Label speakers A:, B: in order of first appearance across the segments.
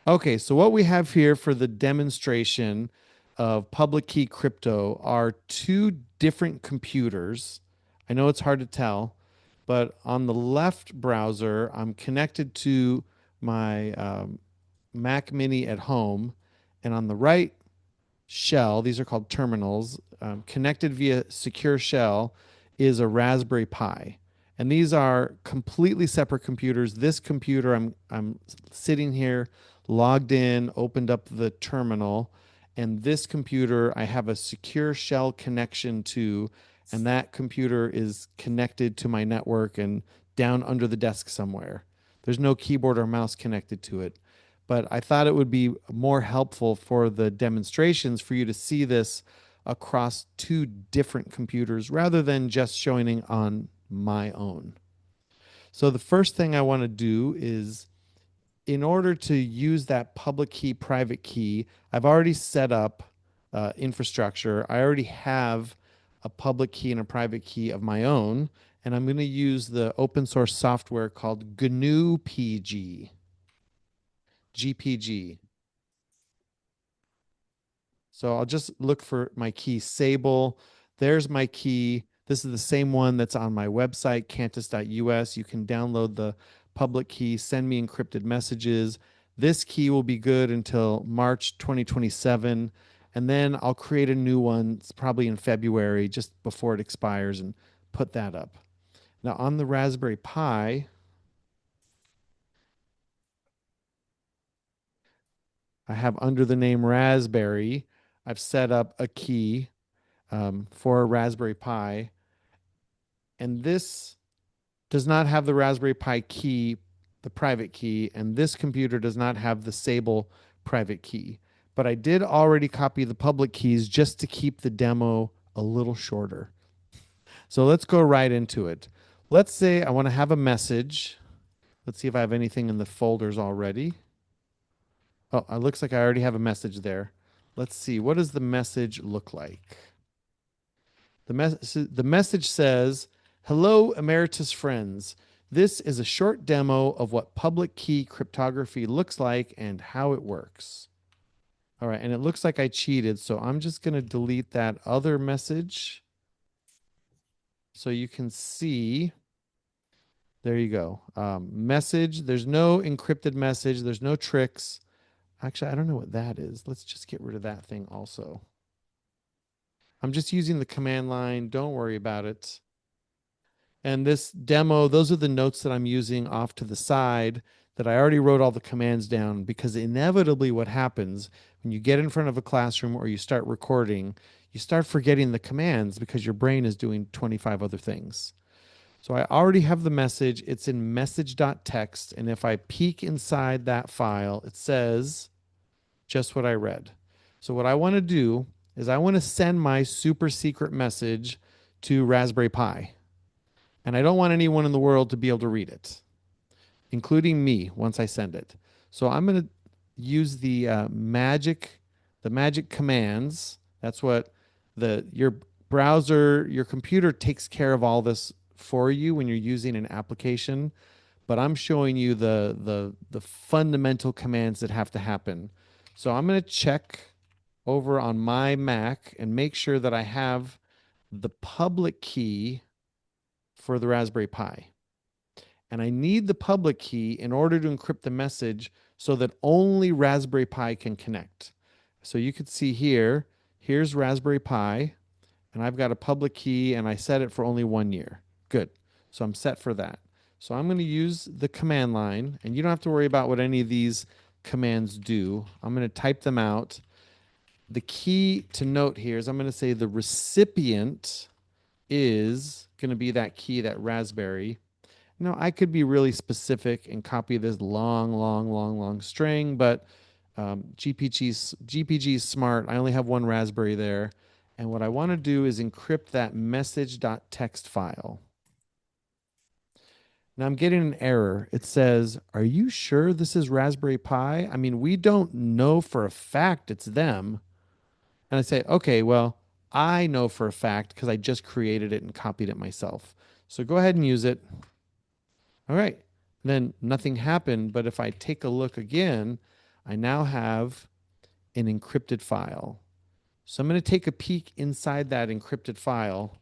A: Okay, so what we have here for the demonstration of public key crypto are two different computers. I know it's hard to tell, but on the left browser, I'm connected to my Mac Mini at home, and on the right shell, these are called terminals, connected via secure shell, is a Raspberry Pi. And these are completely separate computers. This computer, I'm sitting here, logged in, opened up the terminal, and this computer I have a secure shell connection to, and that computer is connected to my network and down under the desk somewhere. There's no keyboard or mouse connected to it, but I thought it would be more helpful for the demonstrations for you to see this across two different computers rather than just showing it on my own. So the first thing I want to do is, in order to use that public key, private key, I've already set up infrastructure. I already have a public key and a private key of my own, and I'm going to use the open source software called GNU PG, GPG. So I'll just look for my key Sable. There's my key. This is the same one that's on my website, cantus.us. You can download the public key, send me encrypted messages. This key will be good until March 2027. And then I'll create a new one. It's probably in February, just before it expires, and put that up. Now, on the Raspberry Pi, I have under the name Raspberry, I've set up a key for a Raspberry Pi. And this does not have the Raspberry Pi key, the private key, and this computer does not have the Sable private key. But I did already copy the public keys just to keep the demo a little shorter. So let's go right into it. Let's say I want to have a message. Let's see if I have anything in the folders already. Oh, it looks like I already have a message there. Let's see. What does the message look like? The message says, "Hello, Emeritus friends. This is a short demo of what public key cryptography looks like and how it works." All right, and it looks like I cheated, so I'm just going to delete that other message so you can see. There you go. Message. There's no encrypted message. There's no tricks. Actually, I don't know what that is. Let's just get rid of that thing also. I'm just using the command line. Don't worry about it. And this demo, those are the notes that I'm using off to the side that I already wrote all the commands down, because inevitably what happens when you get in front of a classroom or you start recording, you start forgetting the commands because your brain is doing 25 other things. So I already have the message. It's in message.txt. And if I peek inside that file, it says just what I read. So what I want to do is I want to send my super secret message to Raspberry Pi. And I don't want anyone in the world to be able to read it, including me once I send it. So I'm going to use the magic commands. That's what your browser, your computer takes care of all this for you when you're using an application. But I'm showing you the fundamental commands that have to happen. So I'm going to check over on my Mac and make sure that I have the public key for the Raspberry Pi. And I need the public key in order to encrypt the message so that only Raspberry Pi can connect. So you could see here, here's Raspberry Pi, and I've got a public key and I set it for only 1 year. Good. So I'm set for that. So I'm going to use the command line, and you don't have to worry about what any of these commands do. I'm going to type them out. The key to note here is I'm going to say the recipient is going to be that key, that Raspberry. Now, I could be really specific and copy this long string, but GPG is smart. I only have one Raspberry there. And what I want to do is encrypt that message.txt file. Now I'm getting an error. It says, "Are you sure this is Raspberry Pi? I mean, we don't know for a fact it's them." And I say, "Okay, well, I know for a fact because I just created it and copied it myself. So go ahead and use it." All right. Then nothing happened. But if I take a look again, I now have an encrypted file. So I'm going to take a peek inside that encrypted file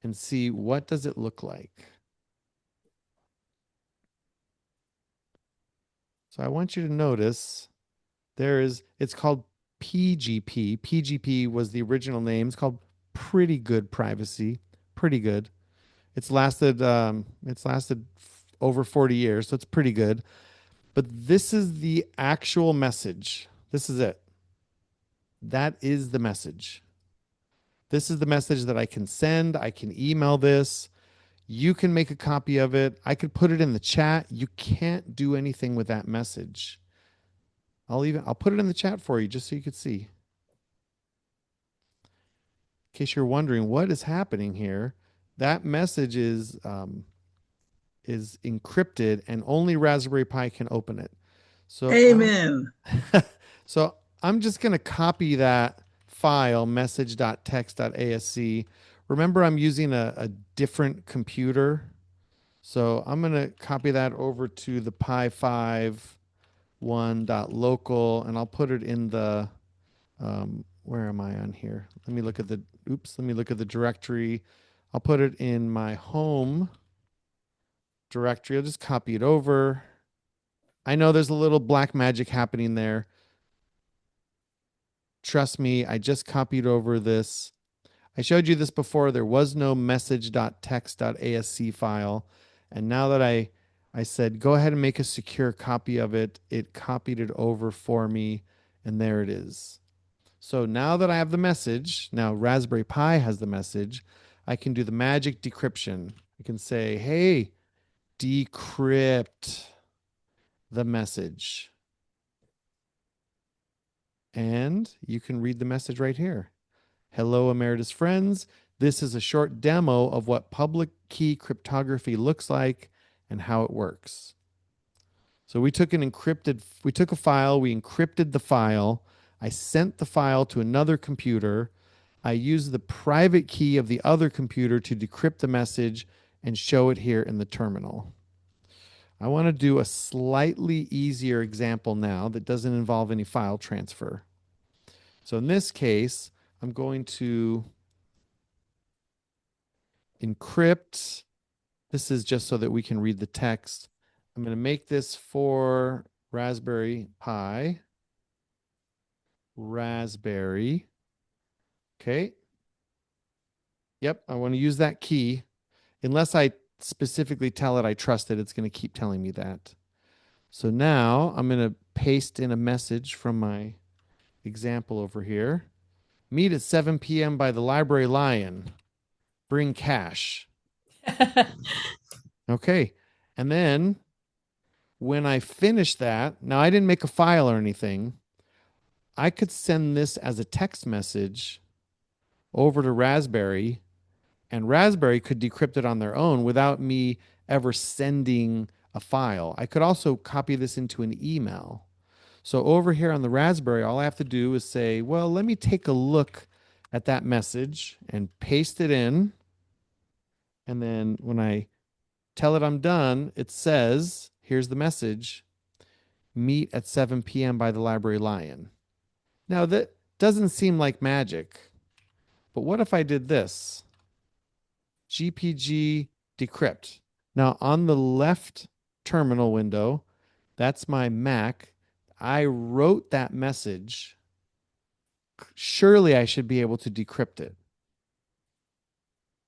A: and see what does it look like. So I want you to notice it's called PGP. PGP was the original name. It's called Pretty Good Privacy. Pretty good. It's lasted over 40 years, so it's pretty good. But this is the actual message. This is it. That is the message. This is the message that I can send. I can email this. You can make a copy of it. I could put it in the chat. You can't do anything with that message. I'll put it in the chat for you just so you could see. In case you're wondering what is happening here, that message is encrypted and only Raspberry Pi can open it. So
B: Amen.
A: so I'm just going to copy that file message.txt.asc. Remember, I'm using a different computer. So I'm going to copy that over to the Pi 5 1.local, and I'll put it in the, where am I on here? Let me look at the directory. I'll put it in my home directory. I'll just copy it over. I know there's a little black magic happening there. Trust me, I just copied over this. I showed you this before. There was no message.txt.asc file. And now that I said, go ahead and make a secure copy of it, it copied it over for me. And there it is. So now that I have the message, now Raspberry Pi has the message, I can do the magic decryption. I can say, hey, decrypt the message. And you can read the message right here. Hello, Emeritus friends. This is a short demo of what public key cryptography looks like and how it works. So we took a file, we encrypted the file. I sent the file to another computer. I used the private key of the other computer to decrypt the message and show it here in the terminal. I want to do a slightly easier example now that doesn't involve any file transfer. So in this case, I'm going to encrypt. This is just so that we can read the text. I'm going to make this for Raspberry Pi. Raspberry. Okay. Yep, I want to use that key. Unless I specifically tell it I trust it, it's going to keep telling me that. So now I'm going to paste in a message from my example over here. Meet at 7 p.m. by the Library Lion. Bring cash. Okay. And then when I finish that, now I didn't make a file or anything. I could send this as a text message over to Raspberry, and Raspberry could decrypt it on their own without me ever sending a file. I could also copy this into an email. So over here on the Raspberry, all I have to do is say, well, let me take a look at that message and paste it in. And then when I tell it I'm done, it says, here's the message, meet at 7 p.m. by the Library Lion. Now that doesn't seem like magic, but what if I did this? GPG decrypt. Now on the left terminal window, that's my Mac. I wrote that message. Surely I should be able to decrypt it.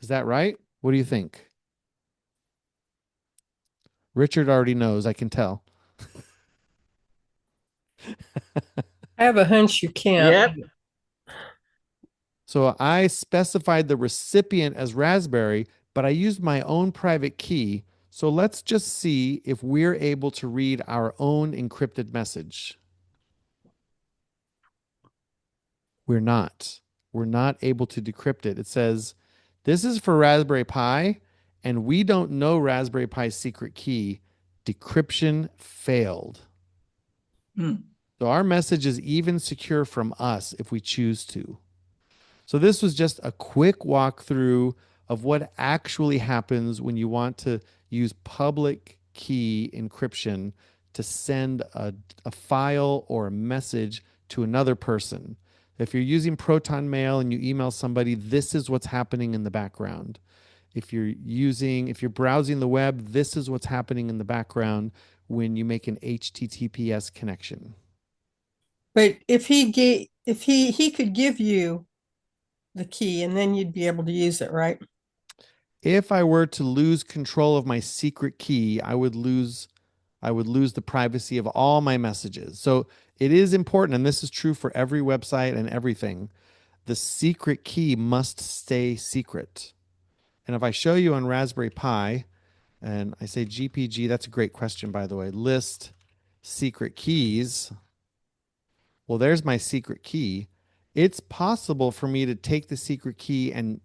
A: Is that right? What do you think? Richard already knows, I can tell.
C: I have a hunch you can't.
B: Yep.
A: So I specified the recipient as Raspberry, but I used my own private key. So let's just see if we're able to read our own encrypted message. We're not. We're not able to decrypt it. It says, this is for Raspberry Pi, and we don't know Raspberry Pi's secret key. Decryption failed. So our message is even secure from us if we choose to. So this was just a quick walkthrough of what actually happens when you want to use public key encryption to send a file or a message to another person. If you're using Proton Mail and you email somebody, this is what's happening in the background. If you're browsing the web, this is what's happening in the background when you make an HTTPS connection.
C: But if he could give you the key and then you'd be able to use it, right?
A: If I were to lose control of my secret key, I would lose the privacy of all my messages. So it is important, and this is true for every website and everything. The secret key must stay secret. And if I show you on Raspberry Pi, and I say GPG, that's a great question, by the way, list secret keys. Well, there's my secret key. It's possible for me to take the secret key and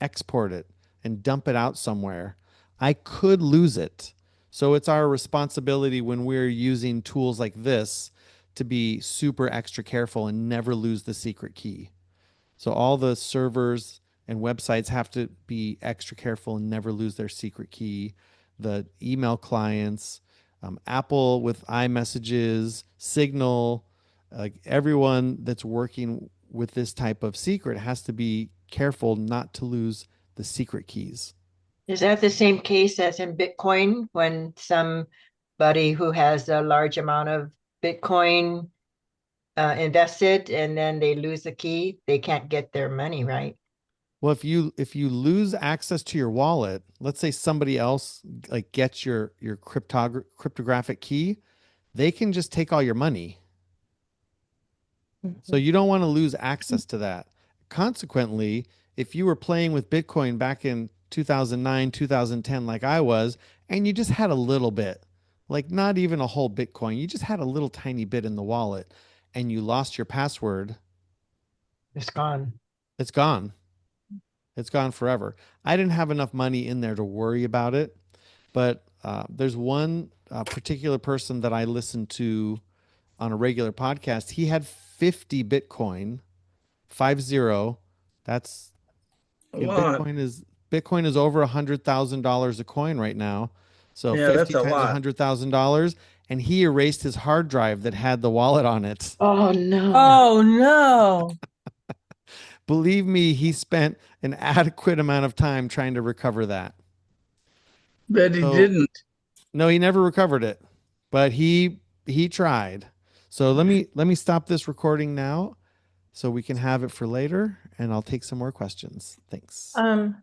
A: export it and dump it out somewhere. I could lose it. So it's our responsibility when we're using tools like this to be super extra careful and never lose the secret key. So all the servers and websites have to be extra careful and never lose their secret key. The email clients, Apple with iMessages, Signal, like everyone that's working with this type of secret has to be careful not to lose the secret keys.
B: Is that the same case as in Bitcoin when somebody who has a large amount of Bitcoin invested and then they lose the key, they can't get their money, right?
A: Well, if you lose access to your wallet, let's say somebody else like gets your cryptographic key, they can just take all your money. So you don't want to lose access to that. Consequently, if you were playing with Bitcoin back in 2009, 2010, like I was, and you just had a little bit, like not even a whole Bitcoin, you just had a little tiny bit in the wallet and you lost your password,
B: It's gone.
A: it's gone. It's gone forever. I didn't have enough money in there to worry about it, but there's one particular person that I listened to on a regular podcast. He had 50 Bitcoin, 50. That's
D: A
A: you know,
D: lot.
A: Bitcoin is over $100,000 a coin right now. So
D: Yeah, that's
A: 50
D: a
A: times
D: lot.
A: $100,000, and he erased his hard drive that had the wallet on it.
B: Oh no.
C: Oh no.
A: Believe me, he spent an adequate amount of time trying to recover that.
D: But he
A: So
D: didn't.
A: no, he never recovered it, but he tried. So let me stop this recording now so we can have it for later, and I'll take some more questions. Thanks.
C: Um,